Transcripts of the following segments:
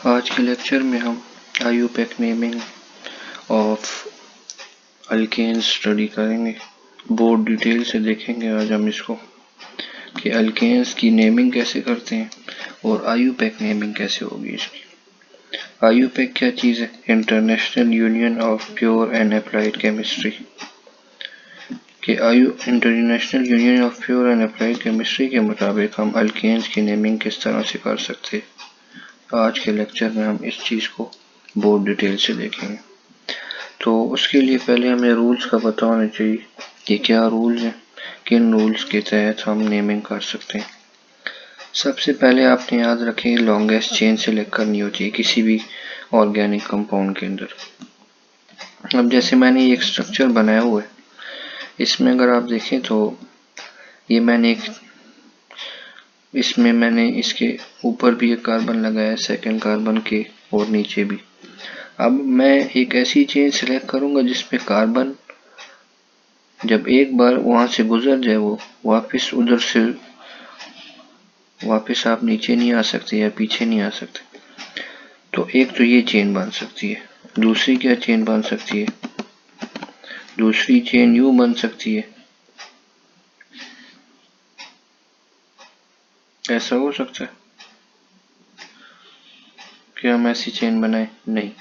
आज के लेक्चर में हम IUPAC naming of alkanes study करेंगे। बोर्ड डिटेल से देखेंगे आज हम इसको कि अल्केन्स की नेमिंग कैसे करते हैं और IUPAC नेमिंग कैसे होगी इसकी। IUPAC क्या चीज़ है? International union of pure and applied chemistry कि international union of pure and applied chemistry के मुताबिक हम अल्केन्स की नेमिंग किस तरह से कर सकते हैं। आज के लेक्चर में हम इस चीज़ को बहुत डिटेल से देखेंगे। तो उसके लिए पहले हमें रूल्स का पता होना चाहिए कि क्या रूल्स हैं, किन रूल्स के तहत हम नेमिंग कर सकते हैं। सबसे पहले आपने याद रखें लॉन्गेस्ट चेन सेलेक्ट करनी होती है किसी भी ऑर्गेनिक कंपाउंड के अंदर। अब जैसे मैंने ये एक स्ट्रक्चर बनाया हुआ है, इसमें अगर आप देखें तो ये इसमें मैंने इसके ऊपर भी एक कार्बन लगाया, सेकंड कार्बन के और नीचे भी। अब मैं एक ऐसी चेन सेलेक्ट करूंगा जिसमें कार्बन जब एक बार वहां से गुजर जाए वो वापस उधर से वापस आप नीचे नहीं आ सकते या पीछे नहीं आ सकते। तो एक तो ये चेन बन सकती है। दूसरी क्या चेन बन सकती है? दूसरी चेन यूं बन सकती है, ऐसा हो सकता है कि हम ऐसी चेन बनाए? नहीं,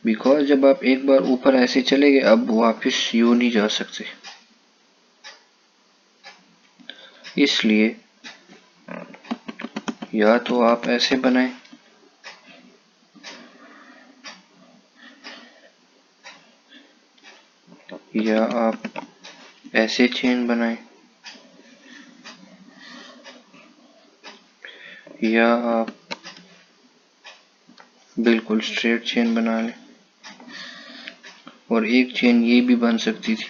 बिकॉज जब आप एक बार ऊपर ऐसे चले गए अब वापस यूं नहीं जा सकते, इसलिए या तो आप ऐसे बनाएं या आप ऐसे चेन बनाएं या आप बिल्कुल स्ट्रेट चेन बना लें। और एक चेन ये भी बन सकती थी,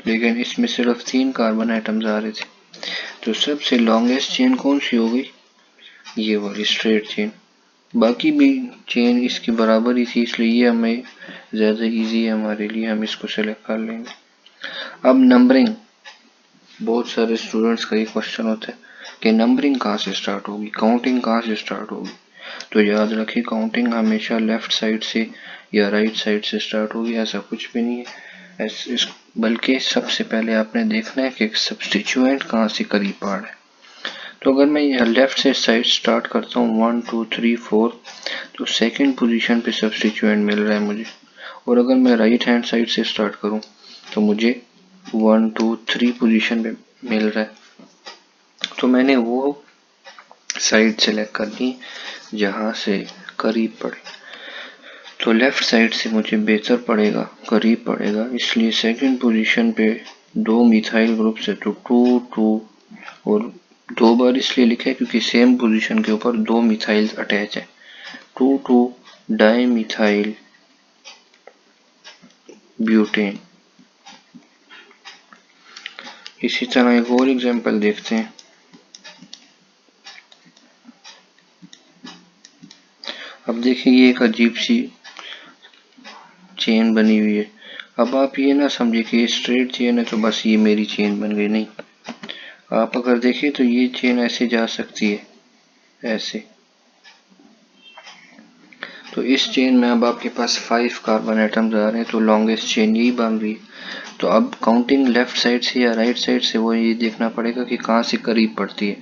लेकिन इसमें सिर्फ 3 कार्बन एटम्स आ रहे थे। तो सबसे लॉन्गेस्ट चेन कौन सी हो गई? ये वाली स्ट्रेट चेन। बाकी भी चेन इसकी बराबर ही थी, इसलिए ये हमें ज़्यादा इजी है हमारे लिए, हम इसको सेलेक्ट कर लेंगे। अब नंबरिंग, बहुत सारे स्टूडेंट्स का ये क्वेश्चन होता है कि नंबरिंग कहाँ से स्टार्ट होगी, काउंटिंग कहाँ से स्टार्ट होगी। तो याद रखिए काउंटिंग हमेशा लेफ्ट साइड से या राइट साइड से स्टार्ट होगी, ऐसा कुछ भी नहीं है। बल्कि सबसे पहले आपने देखना है कि सब्स्टिट्यूएंट कहाँ से करीब आ रहा है। तो अगर मैं यहाँ लेफ्ट से साइड स्टार्ट करता हूँ 1 2 3 4, तो सेकंड पोजीशन पे सब्स्टिट्यूएंट मिल रहा है मुझे। और अगर मैं राइट हैंड साइड से स्टार्ट करूँ तो मुझे 1 2 3 पोजीशन पे मिल रहा है। तो मैंने वो साइड सेलेक्ट करनी जहाँ से करीब पड़े। तो लेफ्ट साइड से मुझे बेहतर पड़ेगा, करीब पड़ेगा, इसलिए सेकंड पोजीशन पे 2 मिथाइल ग्रुप्स है तो 2 2, और 2 बार इसलिए लिखा है क्योंकि सेम पोजीशन के ऊपर 2 मिथाइल अटैच है। 2 2 डाई मिथाइल ब्यूटेन। इसी तरह एक और एग्जांपल देखते हैं। अब देखिए ये एक अजीब सी चेन बनी हुई है। अब आप ये ना समझिए कि ये स्ट्रेट चेन है तो बस ये मेरी चेन बन गई, नहीं। आप अगर देखें तो ये चेन ऐसे जा सकती है, ऐसे। तो इस चेन में अब आपके पास 5 कार्बन एटम्स आ रहे हैं, तो लॉन्गेस्ट चेन यही बन रही है। तो अब काउंटिंग लेफ्ट साइड से या राइट साइड से वो ये देखना पड़ेगा कि कहाँ से करीब पड़ती है।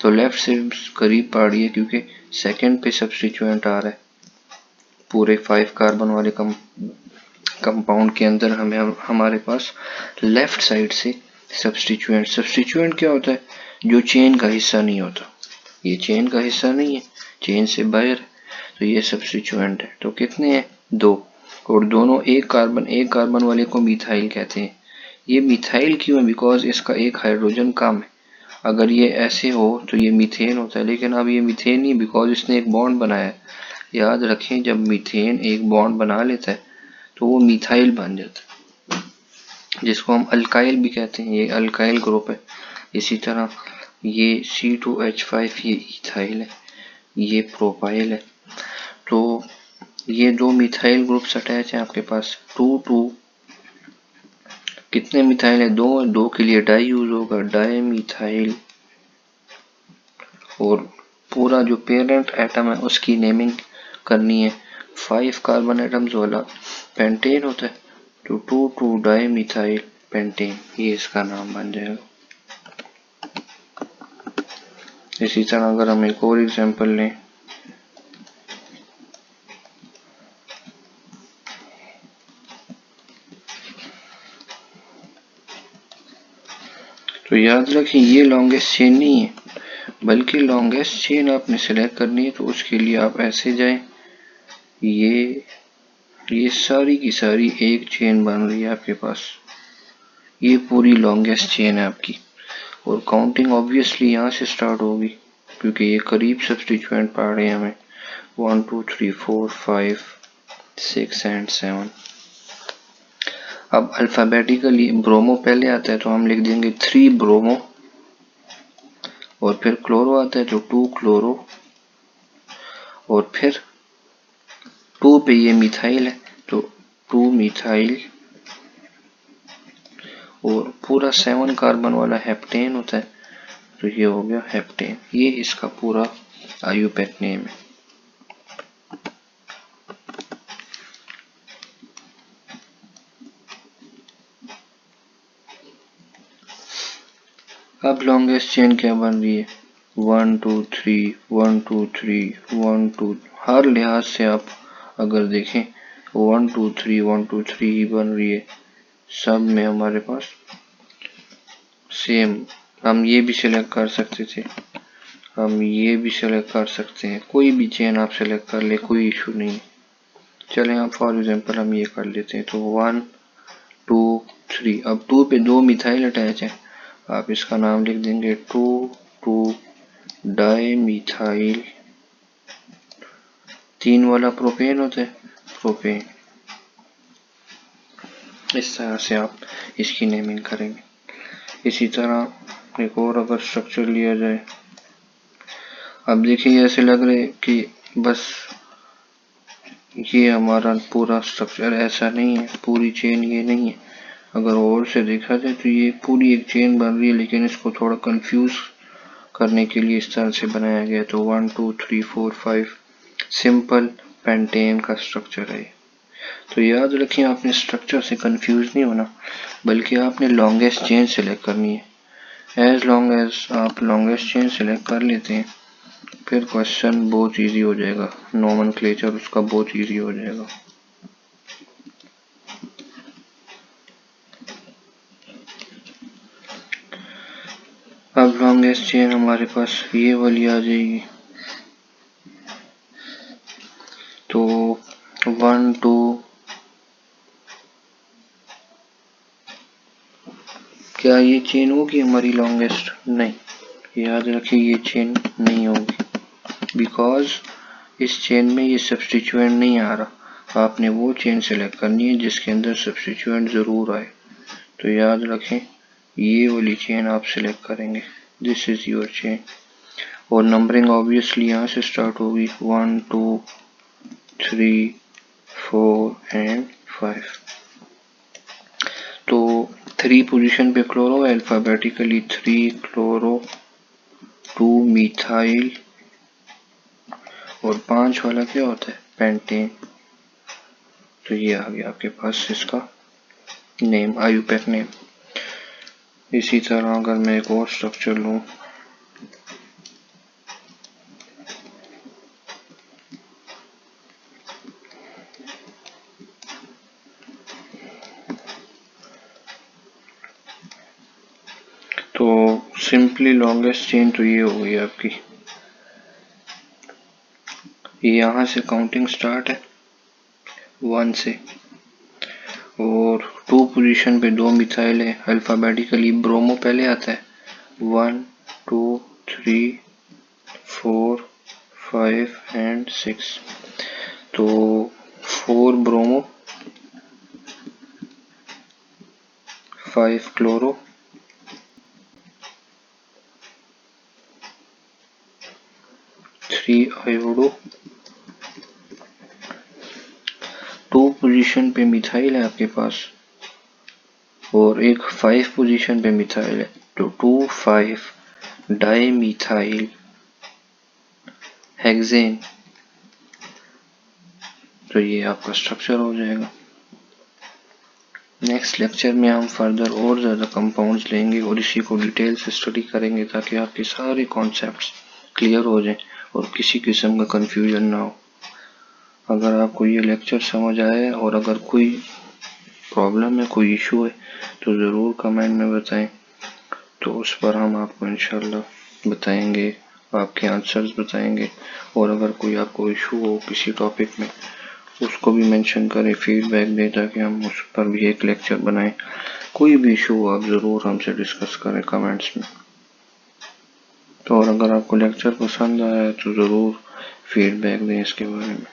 तो लेफ्ट से करीब पड़ रही है क्योंकि सेकंड पे सब्स्टिट्यूएंट आ रहा है। पूरे 5 कार्बन वाले कंपाउंड के अंदर हमारे पास लेफ्ट साइड से सब्स्टिट्यूएंट क्या होता है? जो चेन का हिस्सा नहीं होता। ये चेन का हिस्सा नहीं है, चेन से बाहर, तो ये सब्स्टिट्यूएंट है। तो कितने हैं? 2। और दोनों एक कार्बन वाले को मिथाइल कहते हैं। ये मिथाइल क्यों है? बिकॉज इसका एक हाइड्रोजन कम है। अगर ये ऐसे हो तो ये मीथेन होता है, लेकिन अब ये मीथेन नहीं, बिकॉज इसने एक बॉन्ड बनाया है। याद रखें जब मीथेन एक बॉन्ड बना लेता है तो वो मिथाइल बन जाता है, जिसको हम अल्काइल भी कहते हैं। ये अल्काइल ग्रुप है। इसी तरह ये C2H5 ये इथाइल है, ये प्रोपाइल है। तो ये 2 मिथाइल ग्रुप्स अटैच हैं आपके पास। 2 2 कितने मिथाइल है? 2 के लिए डाई यूज होगा, डाई मिथाइल। और पूरा जो पेरेंट एटम है उसकी नेमिंग करनी है 5 कार्बन एटम्स वाला पेंटेन होता है, तो 2,2 डाइमिथाइल पेंटेन, ये इसका नाम बन जाएगा। इसी तरह अगर हम एक और एग्जांपल लें, तो याद रखें ये लॉन्गेस्ट चेन नहीं है, बल्कि लॉन्गेस्ट चेन आपने सेलेक्ट करनी है तो उसके लिए आप ऐसे जाएं, ये सारी की सारी एक चेन बन रही है आपके पास, ये पूरी लॉन्गेस्ट चेन है आपकी, और काउंटिंग ऑब्वियसली यहाँ से स्टार्ट होगी क्योंकि ये करीब सब्स्टिट्यूएंट पा रहे हैं हमें 1 2 3 4 5 6 एंड 7। अब अल्फाबेटिकली ब्रोमो पहले आता है तो हम लिख देंगे 3 ब्रोमो, और फिर क्लोरो आता है तो 2 क्लोरो, और फिर 2 पे ये मिथाइल है तो 2 मिथाइल, और पूरा 7 कार्बन वाला हेप्टेन होता है तो ये हो गया हेप्टेन, ये इसका पूरा आईयूपैक नेम है। अब लॉन्गेस्ट चेन क्या बन रही है 1 2 3 1 2 3 1 2, हर लिहाज से आप अगर देखें 1 2 3 1 2 3 ही बन रही है, सब में हमारे पास सेम। हम ये भी सिलेक्ट कर सकते थे, हम ये भी सिलेक्ट कर सकते हैं, कोई भी चेन आप सिलेक्ट कर ले, कोई इशू नहीं। चलें अब फॉर एग्जांपल हम ये कर लेते हैं, तो 1 2 3, अब 2 पे 2 मिथाइल अटैच है, आप इसका नाम लिख देंगे 2 2 डाइमिथाइल, 3 वाला प्रोपेन होता है प्रोपेन। इस तरह से आप इसकी नेमिंग करेंगे। इसी तरह एक और अगर स्ट्रक्चर लिया जाए, अब देखिए ऐसे लग रहे कि बस ये हमारा पूरा स्ट्रक्चर, ऐसा नहीं है, पूरी चेन ये नहीं है। अगर और से देखा जाए तो ये पूरी एक चेन बन रही है, लेकिन इसको थोड़ा कंफ्यूज करने के लिए इस तरह से बनाया गया। तो 1 2 3 4 5 सिंपल पेंटेन का स्ट्रक्चर है। तो याद रखिए आपने स्ट्रक्चर से कंफ्यूज नहीं होना, बल्कि आपने लॉन्गेस्ट चेन सेलेक्ट करनी है। एज लॉन्ग एज आप लॉन्गेस्ट चेन सेलेक्ट कर लेते हैं, फिर क्वेश्चन बहुत इजी हो जाएगा, नोमेनक्लेचर उसका बहुत इजी हो जाएगा। अब लॉन्गेस्ट चेन हमारे पास ये वाली आ जाएगी, तो 1 2, क्या ये चेन होगी हमारी लॉन्गेस्ट? नहीं, याद रखिए ये चेन नहीं होगी, बिकॉज इस चेन में ये सब्स्टिट्यूएंट नहीं आ रहा। आपने वो चेन सेलेक्ट करनी है जिसके अंदर सब्स्टिट्यूएंट जरूर आए। तो याद रखें ये वाली चेन आप सेलेक्ट करेंगे, दिस इज योर चेन, और नंबरिंग ऑब्वियसली यहाँ से स्टार्ट होगी 1 2 3 4 एंड 5। तो 3 पोजीशन पे क्लोरो, अल्फाबेटिकली 3 क्लोरो 2 मिथाइल, और 5 वाला क्या होता है पेंटेन। तो ये आ गया आपके पास इसका नेम, आईयूपैक नेम। इसी तरह अगर मैं एक और स्ट्रक्चर लूं, तो सिंपली लॉन्गेस्ट चेन तो ये हो गई आपकी, यहाँ से काउंटिंग स्टार्ट है 1 से, और 2 पोजीशन पे 2 मिथाइल है, अल्फाबेटिकली ब्रोमो पहले आता है 1 2 3 4 5 एंड 6। तो 4 ब्रोमो 5 क्लोरो 3 आयोडो, 2 पोजीशन पे मिथाइल है आपके पास, और एक 5 पोजीशन पे मिथाइल है, तो 2 5 डाई मिथाइल हेक्सेन, तो ये आपका स्ट्रक्चर हो जाएगा। नेक्स्ट लेक्चर में हम फर्दर और ज़्यादा कंपाउंड्स लेंगे और इसी को डिटेल से स्टडी करेंगे ताकि आपके सारे कॉन्सेप्ट्स क्लियर हो जाएं और किसी किस्म का कंफ्यूजन ना हो। अगर आपको ये लेक्चर समझ आए और अगर कोई प्रॉब्लम है, कोई इशू है, तो ज़रूर कमेंट में बताएं, तो उस पर हम आपको इंशाल्लाह बताएंगे, आपके आंसर्स बताएंगे। और अगर कोई आपको इशू हो किसी टॉपिक में, उसको भी मेंशन करें, फीडबैक दें ताकि हम उस पर भी एक लेक्चर बनाएं। कोई भी इशू हो आप ज़रूर हमसे डिस्कस करें कमेंट्स में। तो और अगर आपको लेक्चर पसंद आया तो ज़रूर फीडबैक दें इसके बारे में।